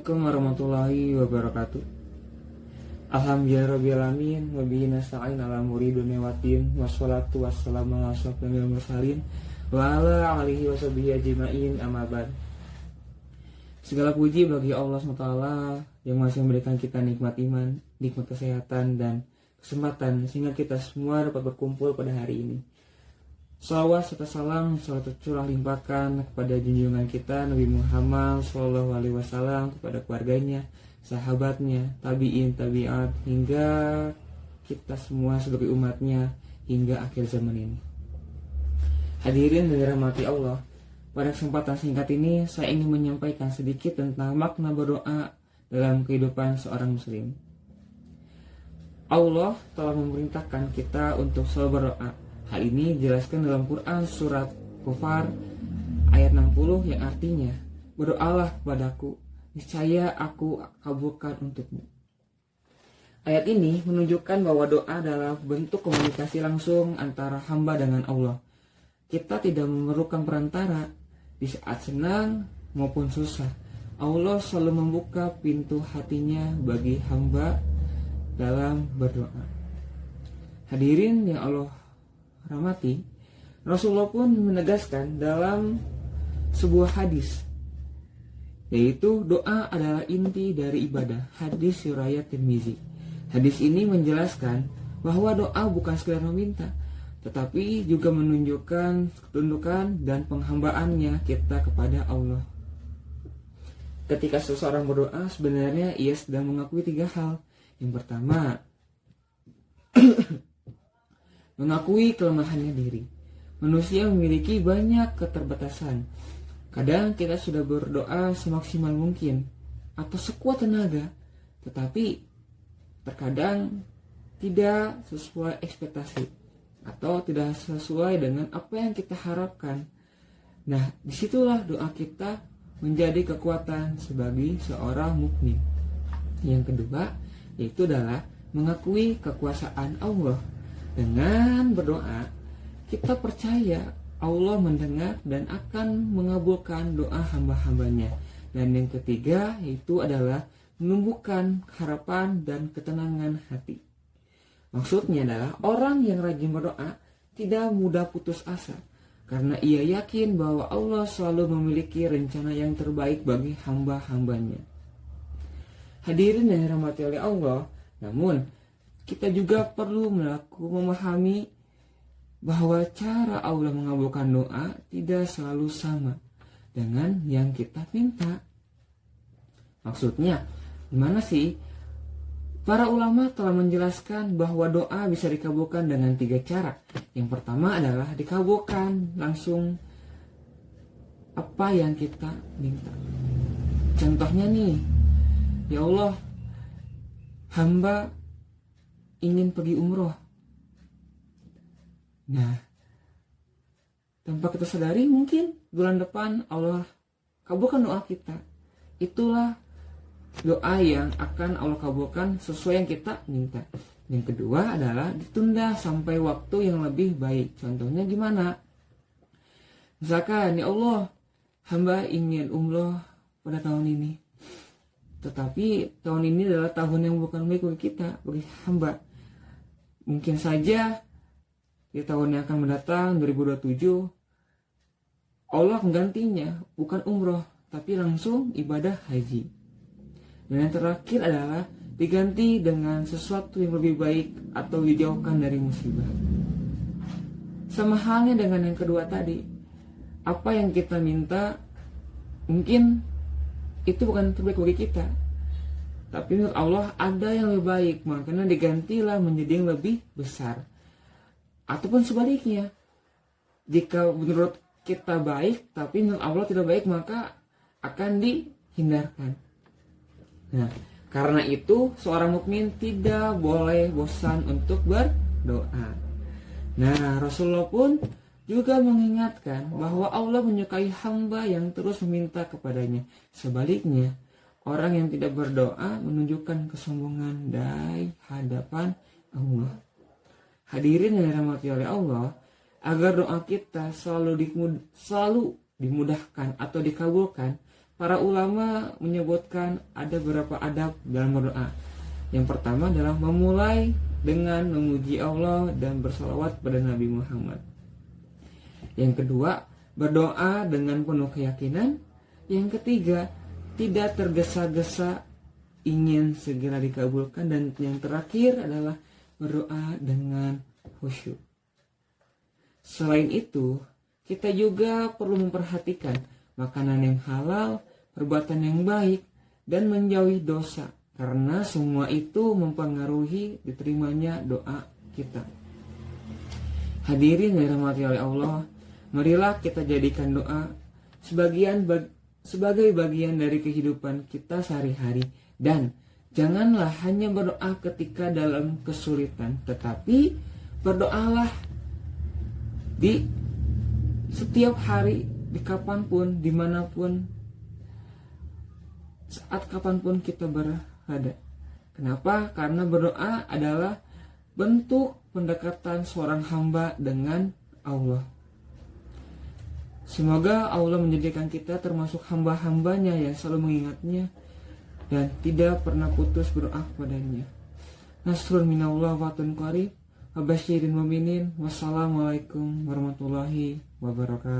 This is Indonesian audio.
Assalamualaikum warahmatullahi wabarakatuh. Alhamdulillahirrabbilalamin. Wabihi nasta'in ala umuri dunya waddin. Wassalatu wassalamu ala asyrofil mursalin wa ala alihi washabihi ajmain, amma ba'd. Segala puji bagi Allah SWT yang masih memberikan kita nikmat iman, nikmat kesehatan dan kesempatan sehingga kita semua dapat berkumpul pada hari ini. Salawat serta salam selalu tercurah limpahkan kepada junjungan kita Nabi Muhammad SAW, kepada keluarganya, sahabatnya, tabi'in, tabi'at, hingga kita semua sebagai umatnya hingga akhir zaman ini. Hadirin yang dirahmati Allah, pada kesempatan singkat ini saya ingin menyampaikan sedikit tentang makna berdoa dalam kehidupan seorang muslim. Allah telah memerintahkan kita untuk selalu berdoa. Hal ini dijelaskan dalam Quran surat Ghafir ayat 60 yang artinya, berdoalah kepadaku, niscaya aku kabulkan untukmu. Ayat ini menunjukkan bahwa doa adalah bentuk komunikasi langsung antara hamba dengan Allah. Kita tidak memerlukan perantara di saat senang maupun susah. Allah selalu membuka pintu hatinya bagi hamba dalam berdoa. Hadirin yang Allah rahmati, Rasulullah pun menegaskan dalam sebuah hadis, yaitu doa adalah inti dari ibadah. Hadis riwayat Tirmizi. Hadis ini menjelaskan bahwa doa bukan sekedar meminta, tetapi juga menunjukkan ketundukan dan penghambaannya kita kepada Allah. Ketika seseorang berdoa, sebenarnya ia sedang mengakui 3 hal. Yang pertama, mengakui kelemahannya diri. Manusia memiliki banyak keterbatasan. Kadang kita sudah berdoa semaksimal mungkin atau sekuat tenaga, tetapi terkadang tidak sesuai ekspektasi atau tidak sesuai dengan apa yang kita harapkan. Nah, disitulah doa kita menjadi kekuatan sebagai seorang mukmin. Yang kedua, yaitu adalah mengakui kekuasaan Allah. Dengan berdoa, kita percaya Allah mendengar dan akan mengabulkan doa hamba-hambanya. Dan yang ketiga, yaitu adalah menumbuhkan harapan dan ketenangan hati. Maksudnya adalah orang yang rajin berdoa tidak mudah putus asa, karena ia yakin bahwa Allah selalu memiliki rencana yang terbaik bagi hamba-hambanya. Hadirin yang dirahmati oleh Allah, namun kita juga perlu memahami bahwa cara Allah mengabulkan doa tidak selalu sama dengan yang kita minta. Maksudnya, gimana sih? Para ulama telah menjelaskan bahwa doa bisa dikabulkan dengan 3 cara. Yang pertama adalah dikabulkan langsung apa yang kita minta. Contohnya nih, ya Allah, hamba ingin pergi umroh. Nah, tanpa kita sadari mungkin bulan depan Allah kabulkan doa kita. Itulah doa yang akan Allah kabulkan sesuai yang kita minta. Yang kedua adalah ditunda sampai waktu yang lebih baik. Contohnya gimana? Misalkan, ya Allah, hamba ingin umroh pada tahun ini, tetapi tahun ini adalah tahun yang bukan baik bagi kita, bagi hamba. Mungkin saja di tahun yang akan mendatang 2027 Allah menggantinya bukan umroh tapi langsung ibadah haji. Dan yang terakhir adalah diganti dengan sesuatu yang lebih baik atau dijauhkan dari musibah. Sama halnya dengan yang kedua tadi, apa yang kita minta mungkin itu bukan terbaik bagi kita, tapi menurut Allah ada yang lebih baik, makanya digantilah menjadi yang lebih besar. Ataupun sebaliknya, jika menurut kita baik tapi menurut Allah tidak baik, maka akan dihindarkan. Nah, karena itu seorang mukmin tidak boleh bosan untuk berdoa. Nah, Rasulullah pun juga mengingatkan bahwa Allah menyukai hamba yang terus meminta kepadanya. Sebaliknya, orang yang tidak berdoa menunjukkan kesombongan dari hadapan Allah. Hadirin yang dirahmati oleh Allah, agar doa kita selalu dimudahkan atau dikabulkan, para ulama menyebutkan ada beberapa adab dalam berdoa. Yang pertama adalah memulai dengan memuji Allah dan bersalawat pada Nabi Muhammad. Yang kedua, berdoa dengan penuh keyakinan. Yang ketiga, tidak tergesa-gesa ingin segera dikabulkan. Dan yang terakhir adalah berdoa dengan khusyuk. Selain itu, kita juga perlu memperhatikan makanan yang halal, perbuatan yang baik, dan menjauhi dosa. Karena semua itu mempengaruhi diterimanya doa kita. Hadirin yang dirahmati oleh Allah, marilah kita jadikan doa sebagai bagian dari kehidupan kita sehari-hari. Dan janganlah hanya berdoa ketika dalam kesulitan, tetapi berdoalah di setiap hari, di kapanpun, dimanapun, saat kapanpun kita berada. Kenapa? Karena berdoa adalah bentuk pendekatan seorang hamba dengan Allah. Semoga Allah menjadikan kita termasuk hamba-hambanya yang selalu mengingatnya dan tidak pernah putus berdoa kepadanya. Nasrun minallah wa fatun qarib. Wabasyirin mu'minin. Wassalamualaikum warahmatullahi wabarakatuh.